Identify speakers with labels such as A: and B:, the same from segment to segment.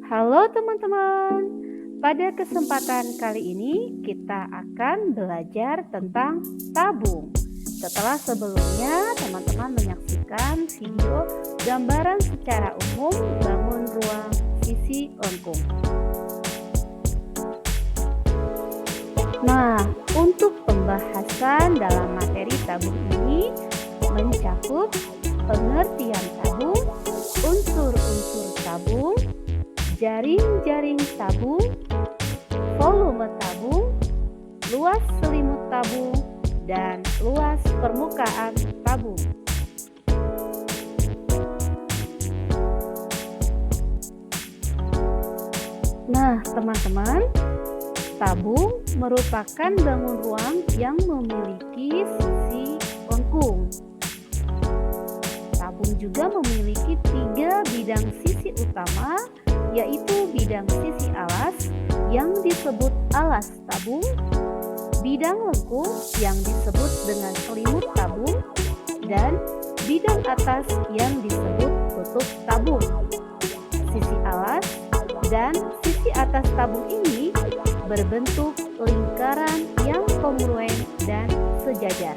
A: Halo teman-teman, pada kesempatan kali ini kita akan belajar tentang tabung. Setelah sebelumnya teman-teman menyaksikan video gambaran secara umum bangun ruang sisi lengkung. Nah, untuk pembahasan dalam materi tabung ini mencakup pengertian tabung, unsur-unsur tabung, jaring-jaring tabung, volume tabung, luas selimut tabung, dan luas permukaan tabung. Nah, teman-teman, tabung merupakan bangun ruang yang memiliki sisi lengkung. Tabung juga memiliki 3 bidang sisi utama, yaitu bidang sisi alas yang disebut alas tabung, bidang lengkung yang disebut dengan selimut tabung, dan bidang atas yang disebut tutup tabung. Sisi alas dan sisi atas tabung ini berbentuk lingkaran yang kongruen dan sejajar.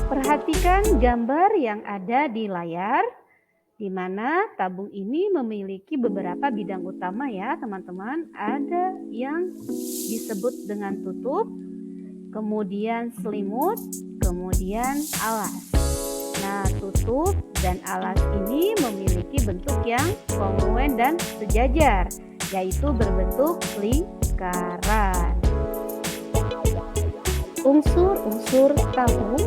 A: Perhatikan gambar yang ada di layar, di mana tabung ini memiliki beberapa bidang utama ya teman-teman. Ada yang disebut dengan tutup, kemudian selimut, kemudian alas. Nah, tutup dan alas ini memiliki bentuk yang kongruen dan sejajar, yaitu berbentuk lingkaran. Unsur-unsur tabung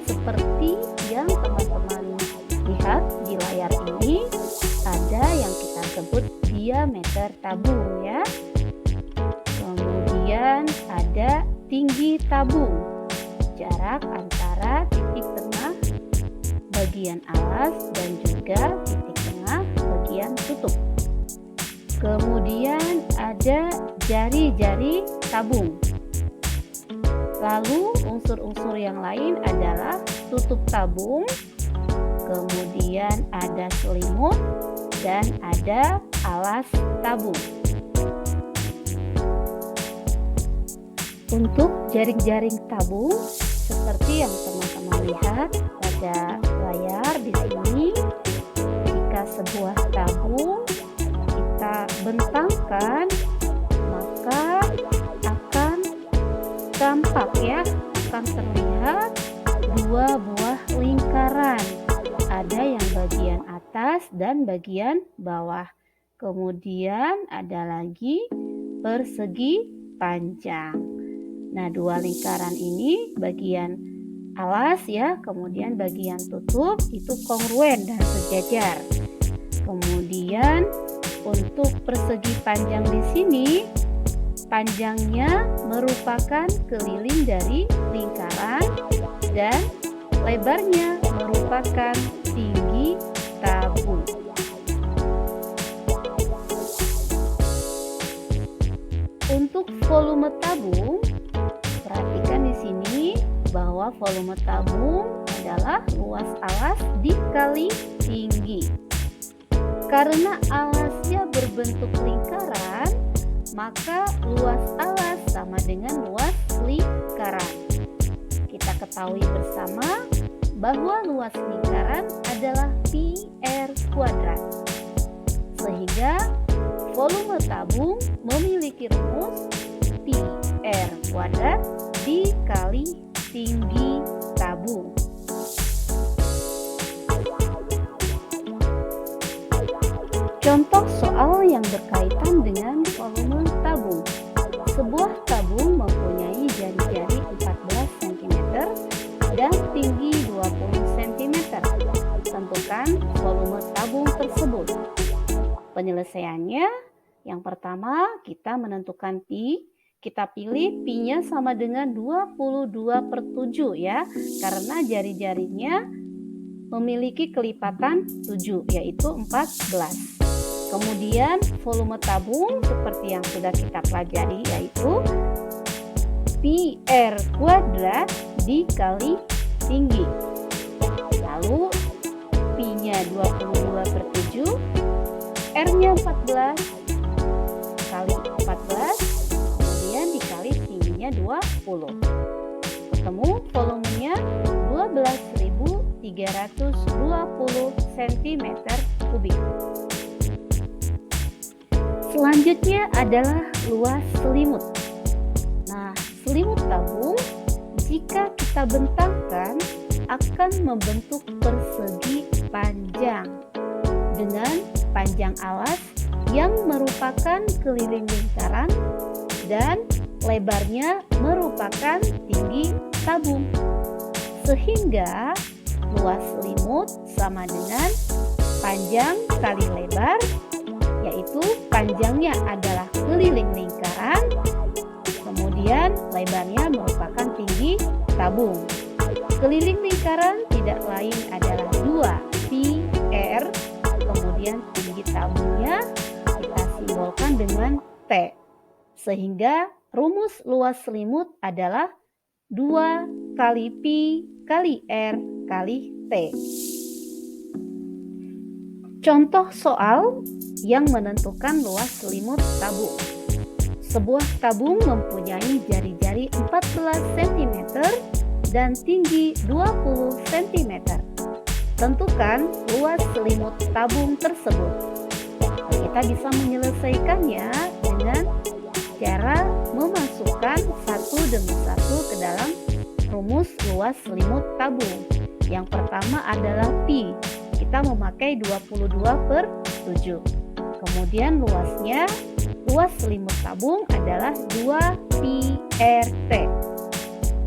A: seperti yang teman-teman lihat di layar ini, ada yang kita sebut diameter tabung ya. Kemudian ada tinggi tabung, jarak antara titik tengah bagian alas dan juga titik tengah bagian tutup. Kemudian ada jari-jari tabung. Lalu unsur-unsur yang lain adalah tutup tabung, kemudian ada selimut, dan ada alas tabung. Untuk jaring-jaring tabung, seperti yang teman-teman lihat pada layar di sini, jika sebuah tabung kita bentangkan, maka akan tampak ya, akan terlihat dua buah lingkaran. Ada yang bagian atas dan bagian bawah. Kemudian ada lagi persegi panjang. Nah, dua lingkaran ini bagian alas ya, kemudian bagian tutup itu kongruen dan sejajar. Kemudian untuk persegi panjang di sini, panjangnya merupakan keliling dari lingkaran dan lebarnya merupakan tinggi tabung. Untuk volume tabung, perhatikan di sini bahwa volume tabung adalah luas alas dikali tinggi. Karena alasnya berbentuk lingkaran, maka luas alas sama dengan luas lingkaran. Kita ketahui bersama bahwa luas lingkaran adalah pi r kuadrat. Sehingga volume tabung memiliki rumus pi r kuadrat dikali tinggi tabung. Contoh soal yang berkaitan dengan volume tabung. Sebuah tabung mempunyai jari-jari 14 cm dan tinggi 20 cm. Tentukan volume tabung tersebut. Penyelesaiannya, yang pertama kita menentukan pi. Kita pilih pi-nya sama dengan 22/7 ya, karena jari-jarinya memiliki kelipatan 7, yaitu 14. Kemudian volume tabung seperti yang sudah kita pelajari, yaitu pi r kuadrat dikali tinggi. Lalu pi-nya 22/7 12 kali 14, kemudian dikali tingginya 20. Ketemu volumenya 12.320 cm kubik. Selanjutnya adalah luas selimut. Nah, selimut tabung jika kita bentangkan akan membentuk persegi panjang dengan panjang alas yang merupakan keliling lingkaran dan lebarnya merupakan tinggi tabung. Sehingga luas selimut sama dengan panjang kali lebar, yaitu panjangnya adalah keliling lingkaran, kemudian lebarnya merupakan tinggi tabung. Keliling lingkaran tidak lain adalah 2pi r, kemudian tinggi tabungnya kita simbolkan dengan T. Sehingga rumus luas selimut adalah 2 kali pi kali r kali T. Contoh soal yang menentukan luas selimut tabung. Sebuah tabung mempunyai jari-jari 14 cm dan tinggi 20 cm. Tentukan luas selimut tabung tersebut. Kita bisa menyelesaikannya dengan cara memasukkan satu demi satu ke dalam rumus luas selimut tabung. Yang pertama adalah pi. Kita memakai 22/7. Kemudian luas selimut tabung adalah 2pi rt.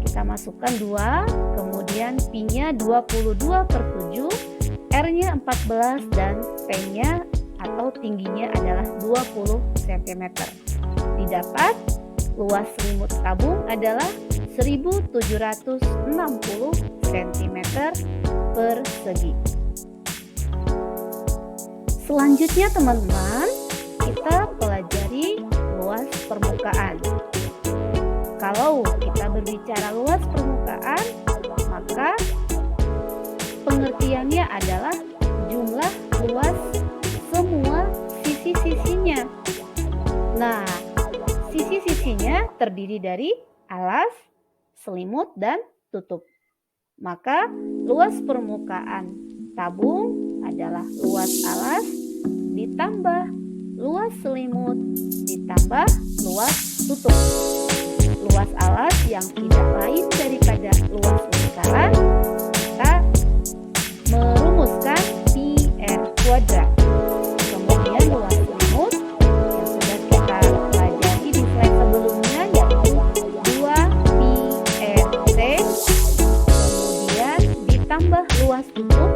A: Kita masukkan 2, kemudian pi-nya 22/7, r-nya 14 dan t-nya atau tingginya adalah 20 cm. Didapat luas selimut tabung adalah 1760 cm persegi. Selanjutnya teman-teman, kita pelajari luas permukaan. Kalau kita berbicara luas permukaan, maka pengertiannya adalah jumlah luas semua sisi-sisinya. Nah, sisi-sisinya terdiri dari alas, selimut, dan tutup. Maka luas permukaan tabung adalah luas alas ditambah luas selimut ditambah luas tutup. Luas alas yang tidak lain daripada luas lingkaran, kita merumuskan pi r kuadrat. Kemudian luas selimut yang sudah kita pelajari di slide sebelumnya yaitu 2pi rt, kemudian ditambah luas tutup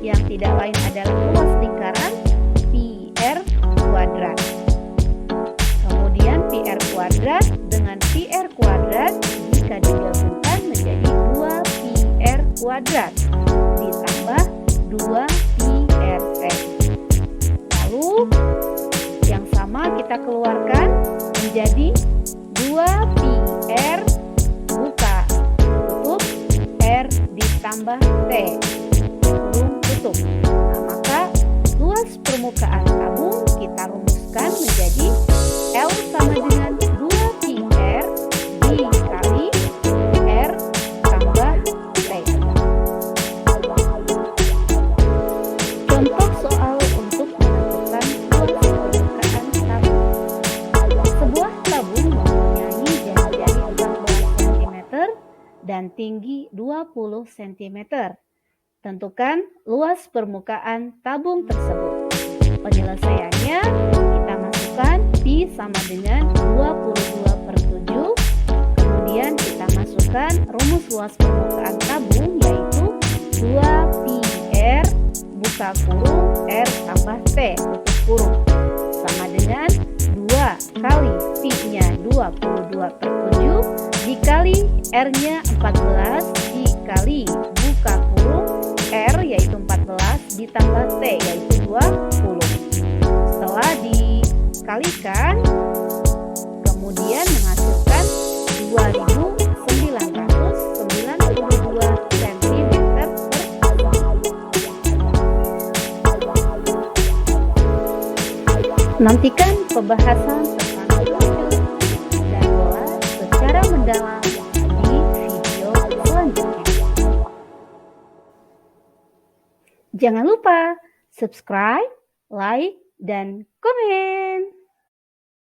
A: yang tidak lain adalah luas lingkaran pi r kuadrat. Kemudian pi r kuadrat dengan pi r kuadrat jika digabungkan menjadi 2pi r kuadrat ditambah 2pi rt. Lalu yang sama kita keluarkan menjadi 2pi r buka tutup r ditambah t kurung tutup. Nah, maka luas permukaan tabung kita rumuskan menjadi L sama dengan 2pi r dikali r tambah t. Contoh soal untuk menentukan luas permukaan tabung. Sebuah tabung mempunyai jari-jari 14 cm dan tinggi 20 cm. Tentukan luas permukaan tabung tersebut. Penyelesaiannya kita masukkan pi sama dengan 22/7. Kemudian kita masukkan rumus luas permukaan tabung yaitu 2pi r buka kurung r tambah t tutup kurung sama dengan 2 kali pi-nya 22/7 dikali r-nya 14 dikali buka kurung r yaitu 14 ditambah t yaitu 20. Setelah dikalikan kemudian menghasilkan 2992 cm persegi. Nantikan pembahasan tentang struktur dan pola secara mendalam di video selanjutnya. Jangan lupa subscribe, like, dan komen.